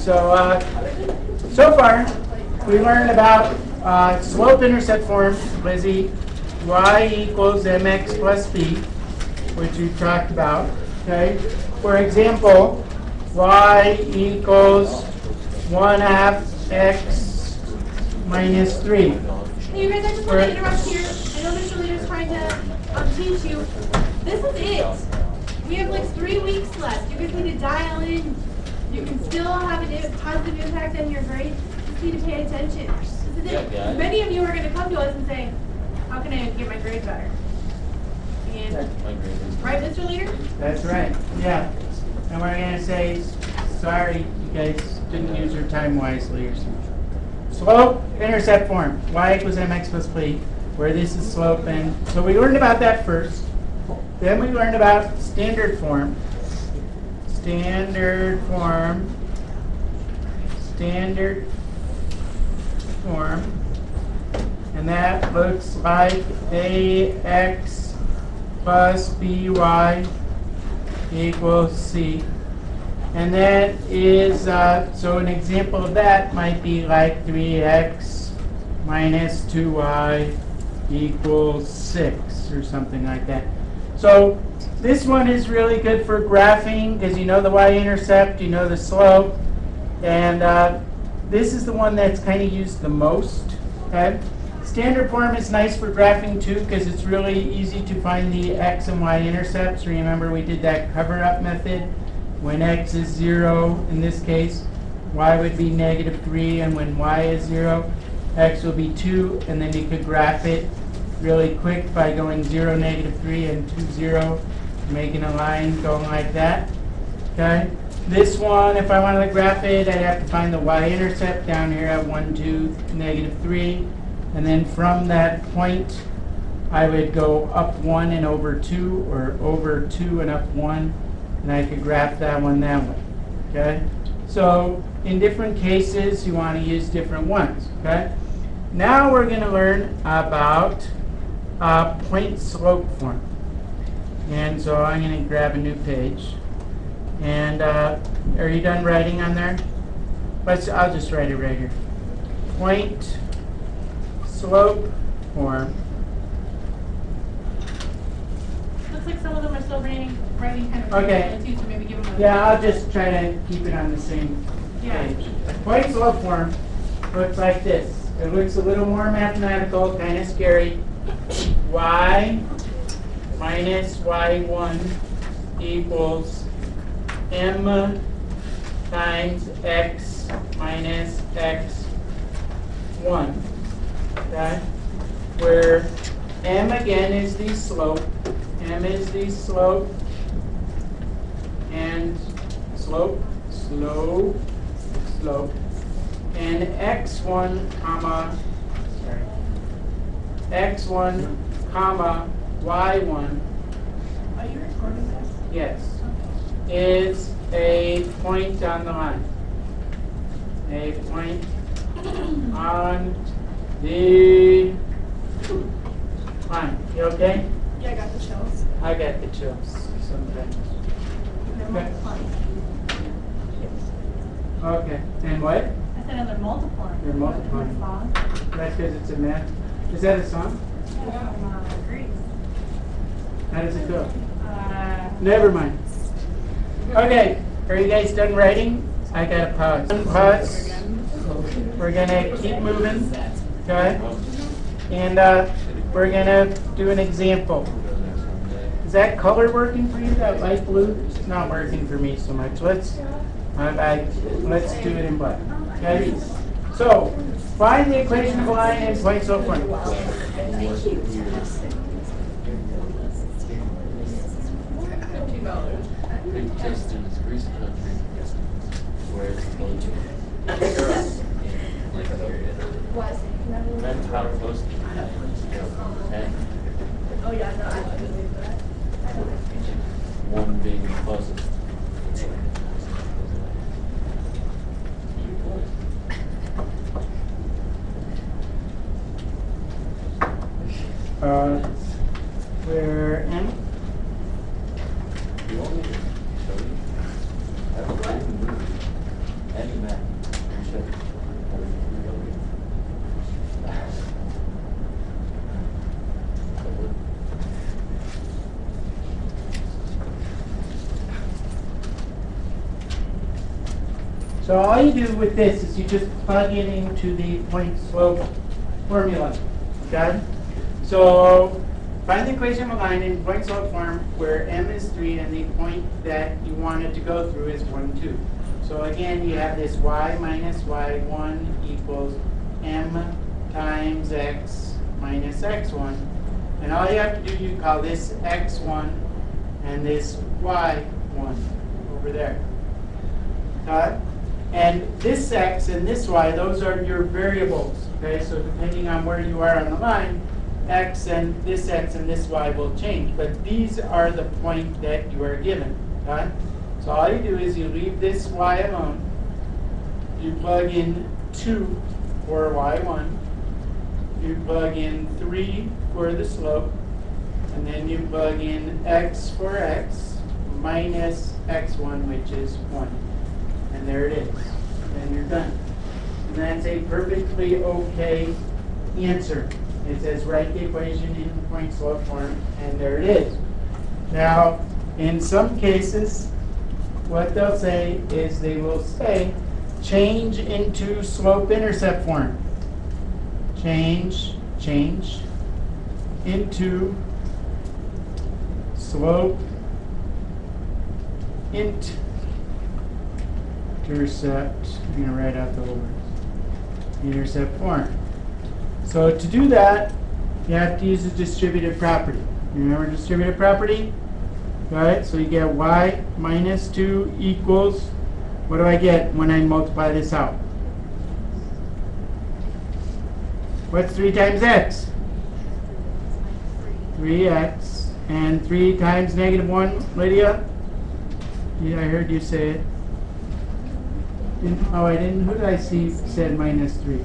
So far, we learned about slope-intercept form, Lizzie, y equals mx plus b, which we talked about. Okay. For example, y equals 1/2 x minus 3. Hey, you guys, I just want to interrupt here. I know Mr. Leader's trying to teach you. This is it. We have like 3 weeks left. You guys need to dial in. You can still have a positive impact on your grade. You just need to pay attention. This is it. Yeah. Many of you are going to come to us and say, how can I get my grade better? And, right, Mr. Leader? That's right. Yeah. And we're going to say, sorry, you guys didn't use your time wisely or something. Slope-intercept form, y equals mx plus b, where this is slope. And so we learned about that first. Then we learned about standard form. Standard form. And that looks like ax plus by equals c. And that is, so an example of that might be like 3x minus 2y equals 6 or something like that. So this one is really good for graphing because you know the y-intercept, you know the slope, and this is the one that's kind of used the most. Okay? Standard form is nice for graphing too because it's really easy to find the x and y-intercepts. Remember we did that cover-up method. When x is 0, in this case, y would be -3, and when y is 0, x will be 2, and then you could graph it really quick by going 0, -3, and 2, 0, making a line going like that. Okay? This one, if I wanted to graph it, I'd have to find the y-intercept down here at 1, 2, -3, and then from that point, I would go up 1 and over 2, or over 2 and up 1. And I could graph that one that way, okay? So in different cases, you want to use different ones, okay? Now we're going to learn about point slope form. And so I'm going to grab a new page. And are you done writing on there? I'll just write it right here. Point slope form. Looks like some of them are still writing kind of Okay. too, so maybe give them a Yeah, I'll just try to keep it on the same page. Point slope form looks like this. It looks a little more mathematical, kind of scary. Y minus y1 equals m times x minus x1. Okay? Where m again is the slope. M is the slope. And slope. And x1 comma, x1 comma y1. Are you recording this? Yes. Is a point on the line. A point on the line. You okay? Yeah, I got the chills. I got the chills sometimes. They're multiplying. Okay. And what? I said they're multiplying. They're multiplying. Song. That's because it's a math. Is that a song? Yeah, Greece. How does it go? Never mind. Okay. Are you guys done writing? I got to pause. Pause. We're going to keep moving. Okay? And we're going to do an example. Is that color working for you, that light blue? It's not working for me so much. Let's do it in black. Okay? So, find the equation of a line and point slope form. Just in this Greece country, where it's supposed to That's how close to scale from 10. Oh yeah, no, I believe that. One being the closest. Where M? You want me to show you? I don't even move any math. check. So all you do with this is you just plug it into the point slope formula, okay? So find the equation of a line in point slope form where m is 3 and the point that you want it to go through is 1, 2. So again, you have this y minus y1 equals m times x minus x1. And all you have to do, you call this x1 and this y1 over there. Okay? And this x and this y, those are your variables. Okay, so depending on where you are on the line, x and this y will change. But these are the point that you are given. Okay? So all you do is you leave this y alone. You plug in 2 for y1. You plug in 3 for the slope. And then you plug in x for x minus x1, which is 1. And there it is. And you're done. And that's a perfectly okay answer. It says write the equation in point slope form, and there it is. Now, in some cases, what they'll say is they will say change into slope intercept form. Change into slope intercept, I'm going to write out the whole words, intercept form. So to do that, you have to use a distributive property. You remember distributive property? All right, so you get y minus 2 equals, what do I get when I multiply this out? What's 3 times x? 3x. And 3 times negative 1, Lydia? Yeah, I heard you say it. Oh, I didn't. Who did I see said minus 3?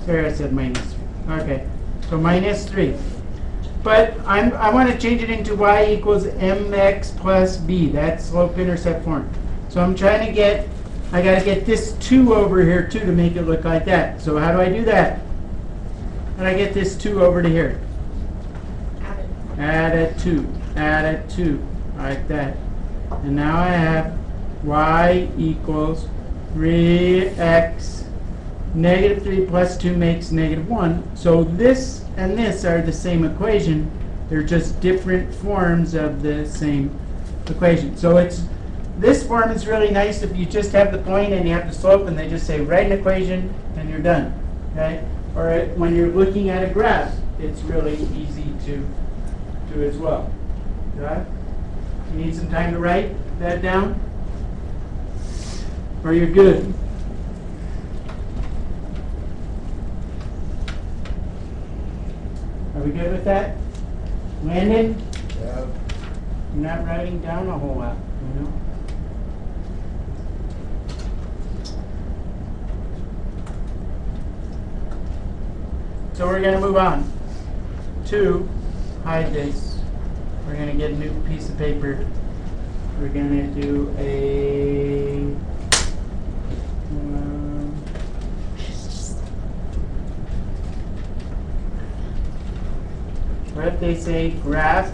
Sarah said minus 3. Okay, so minus 3. But I want to change it into y equals mx plus b. That's slope intercept form. So I'm trying to get, I got to get this 2 over here too to make it look like that. So how do I do that? How do I get this 2 over to here? Add a 2. Add a 2. Like that. And now I have y equals 3x. Negative 3 plus 2 makes negative 1. So this and this are the same equation. They're just different forms of the same equation. So this form is really nice if you just have the point and you have the slope and they just say write an equation and you're done. Okay? Or when you're looking at a graph, it's really easy to do as well. Okay? You need some time to write that down? Or you're good? Are we good with that? Landon? Yeah. You're not writing down a whole lot, you know? So we're going to move on to hide this. We're going to get a new piece of paper. We're going to do a what if they say graph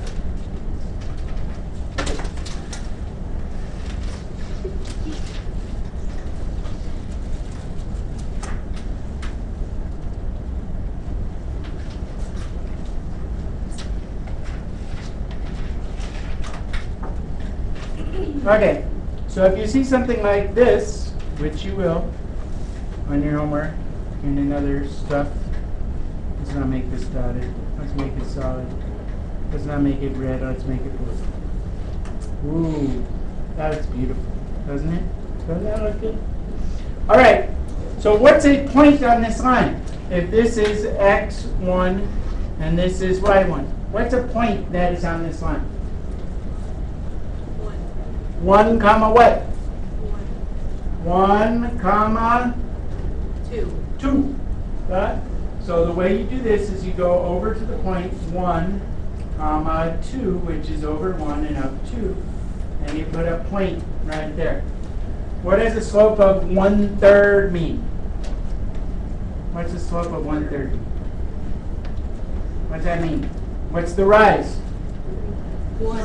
Okay, so if you see something like this, which you will on your homework and in other stuff, let's not make this dotted, let's make it solid. Let's not make it red, let's make it blue. Ooh, that's beautiful, doesn't it? Doesn't that look good? All right, so what's a point on this line? If this is x1 and this is y1, what's a point that is on this line? 1 comma what? 1 comma 2. Right? So the way you do this is you go over to the point 1 comma 2, which is over 1 and up 2, and you put a point right there. What does the slope of 1/3 mean? What's the slope of 130? What's that mean? What's the rise? 1,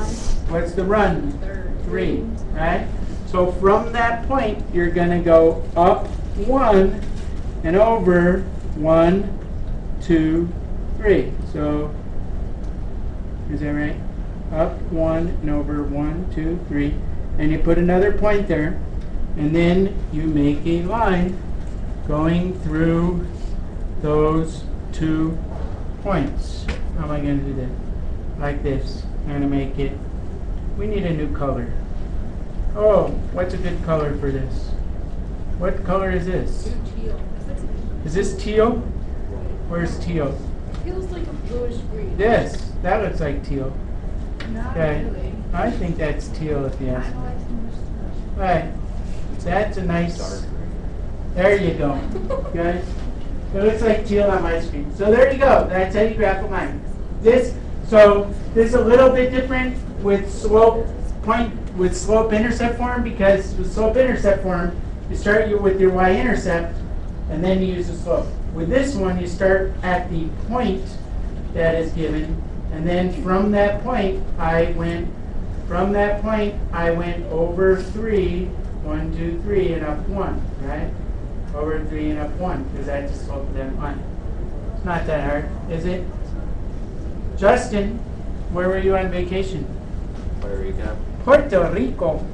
What's the run? 3, right? So from that point, you're going to go up 1 and over 1, 2, 3. So, is that right? Up 1 and over 1, 2, 3. And you put another point there. And then you make a line going through those 2 points. How am I going to do that? Like this. I'm going to make it, we need a new color. Oh, what's a good color for this? What color is this? teal. Is this teal? Where's teal? Feels like a bluish green. This. That looks like teal. Not Okay. really. I think that's teal if you ask me. I Right. That's a nice. Dark green. There you go, guys. It looks like teal on my screen. So there you go. That's how you graph a line. This is a little bit different with slope-intercept form, because with slope-intercept form, you start with your y-intercept and then you use the slope. With this one, you start at the point that is given, and then from that point, I went over 3, 1, 2, 3, and up 1, right? Over 3 and up 1, because that's the slope of that line. It's not that hard, is it? Justin, where were you on vacation? Puerto Rico. Puerto Rico. Yep.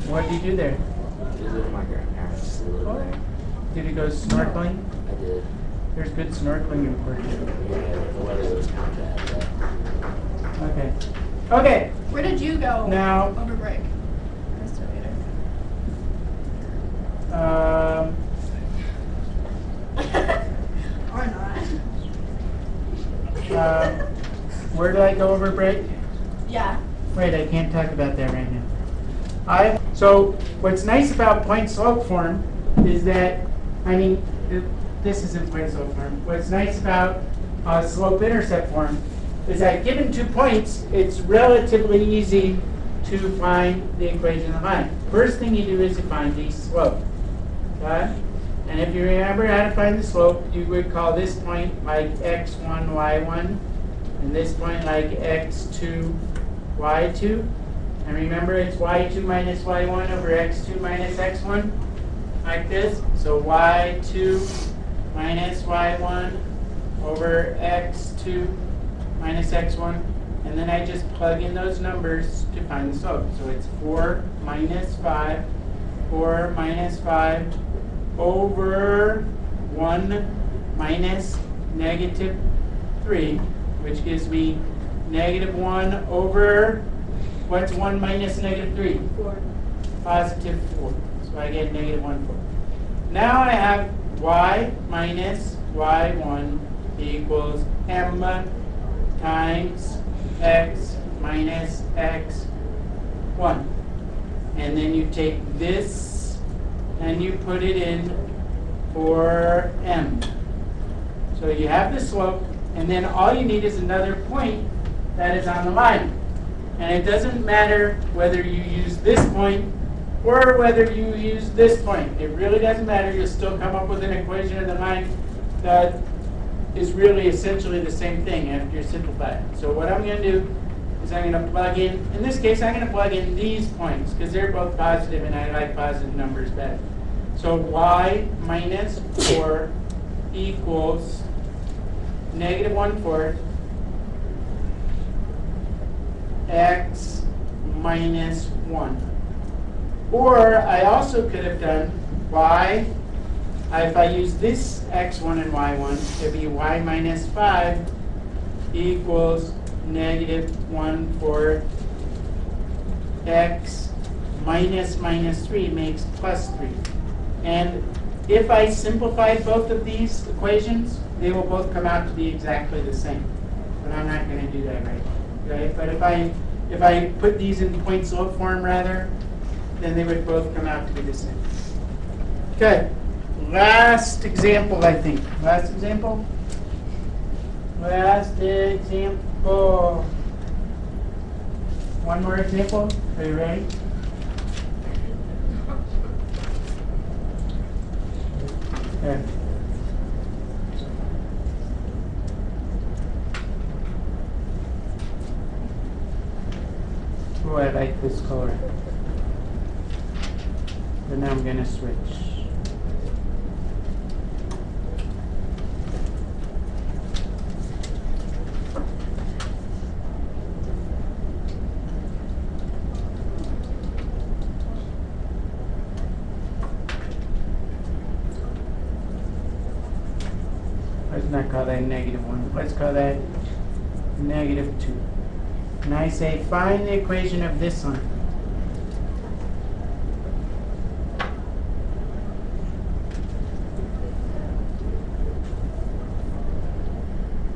What did you do there? Visited my grandparents. Lived Oh. there. Did you go snorkeling? I did. There's good snorkeling in Puerto Rico. Yeah, the weather was kind of bad, but Okay. Okay. Where did you go Now, over break? Rest of later. Or not. Where did I go over break? Yeah. Wait, I can't talk about that right now. So what's nice about point slope form is that, this isn't point slope form. What's nice about slope intercept form is that given 2 points, it's relatively easy to find the equation of the line. First thing you do is you find the slope. Okay? And if you remember how to find the slope, you would call this point like x1, y1, and this point like x2, y2. And remember, it's y2 minus y1 over x2 minus x1, like this. So y2 minus y1 over x2 minus x1. And then I just plug in those numbers to find the slope. So it's 4 minus 5 over 1 minus negative 3, which gives me negative 1 over, what's 1 minus negative 3? 4. Positive 4. So I get negative 1, 4. Now I have y minus y1 equals m times x minus x1. And then you take this and you put it in for m. So you have the slope, and then all you need is another point that is on the line. And it doesn't matter whether you use this point or whether you use this point. It really doesn't matter. You'll still come up with an equation of the line that is really essentially the same thing after you simplify it. So what I'm going to do is I'm going to plug in this case, I'm going to plug in these points because they're both positive and I like positive numbers better. So y minus 4 equals negative 1/4 x minus 1. Or I also could have done y, if I use this x1 and y1, it'd be y minus 5 equals negative 1/4 x minus 3 makes plus 3. And if I simplify both of these equations, they will both come out to be exactly the same. But I'm not going to do that right now. Okay? But if I put these in point slope form rather, then they would both come out to be the same. Okay. Last example, I think. Last example? Last example. One more example. Are you ready? Okay. I like this color. But now I'm gonna switch. Let's not call that -1. Let's call that -2. And I say find the equation of this line.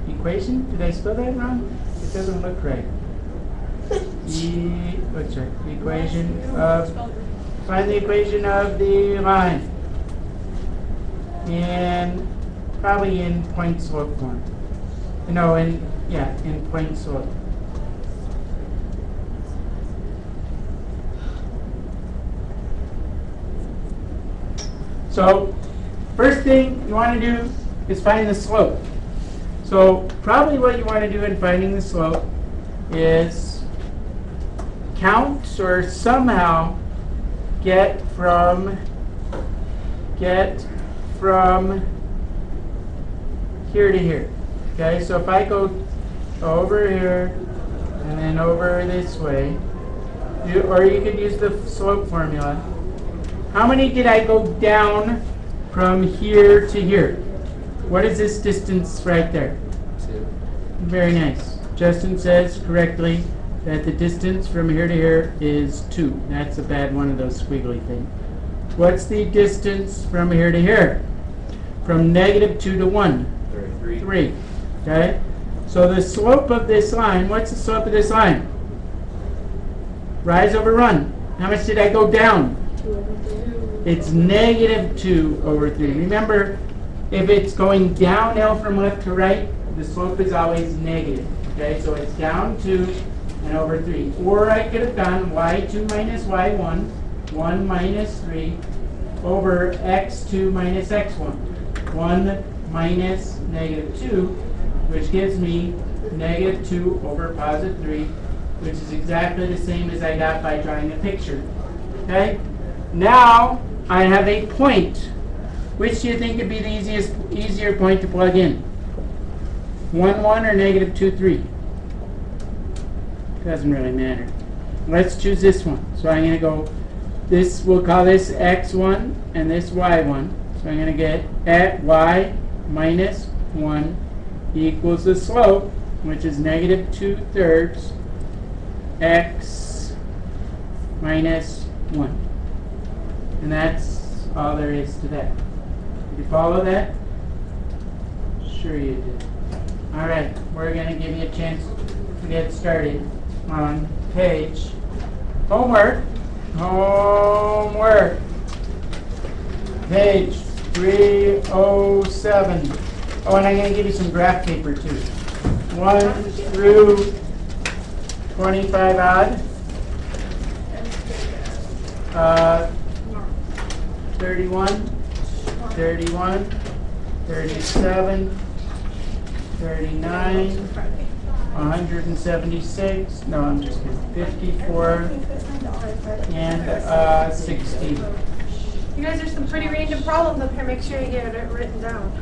Equation? Did I spell that wrong? It doesn't look right. What's that? Equation of, find the equation of the line. And probably in point slope form. No, in point slope. So, first thing you want to do is find the slope. So, probably what you want to do in finding the slope is count or somehow get from here to here. Okay, so if I go over here and then over this way, or you could use the slope formula. How many did I go down from here to here? What is this distance right there? 2. Very nice. Justin says correctly that the distance from here to here is 2. That's a bad one of those squiggly things. What's the distance from here to here? From -2 to 1? 3. Okay? So the slope of this line, what's the slope of this line? Rise over run. How much did I go down? It's -2 over 3. Remember, if it's going downhill from left to right, the slope is always negative. Okay, so it's down 2 and over 3. Or I could have done y2 minus y1, 1 minus 3, over x2 minus x1, 1 minus -2, which gives me -2 over +3, which is exactly the same as I got by drawing a picture. Okay? Now I have a point. Which do you think would be the easier point to plug in? 1, 1 or -2, 3? Doesn't really matter. Let's choose this one. So I'm going to go, we'll call this x1 and this y1. So I'm going to get at y minus 1 equals the slope, which is -2/3 x minus 1. And that's all there is to that. Did you follow that? Sure you did. All right, we're going to give you a chance to get started on page. Homework. Page 307. Oh, and I'm going to give you some graph paper too. 1 through 25 odd. 31, 31, 37, 39, 176, no, I'm just kidding, 54, and 60. You guys, there's some pretty random problems up here. Make sure you get it written down.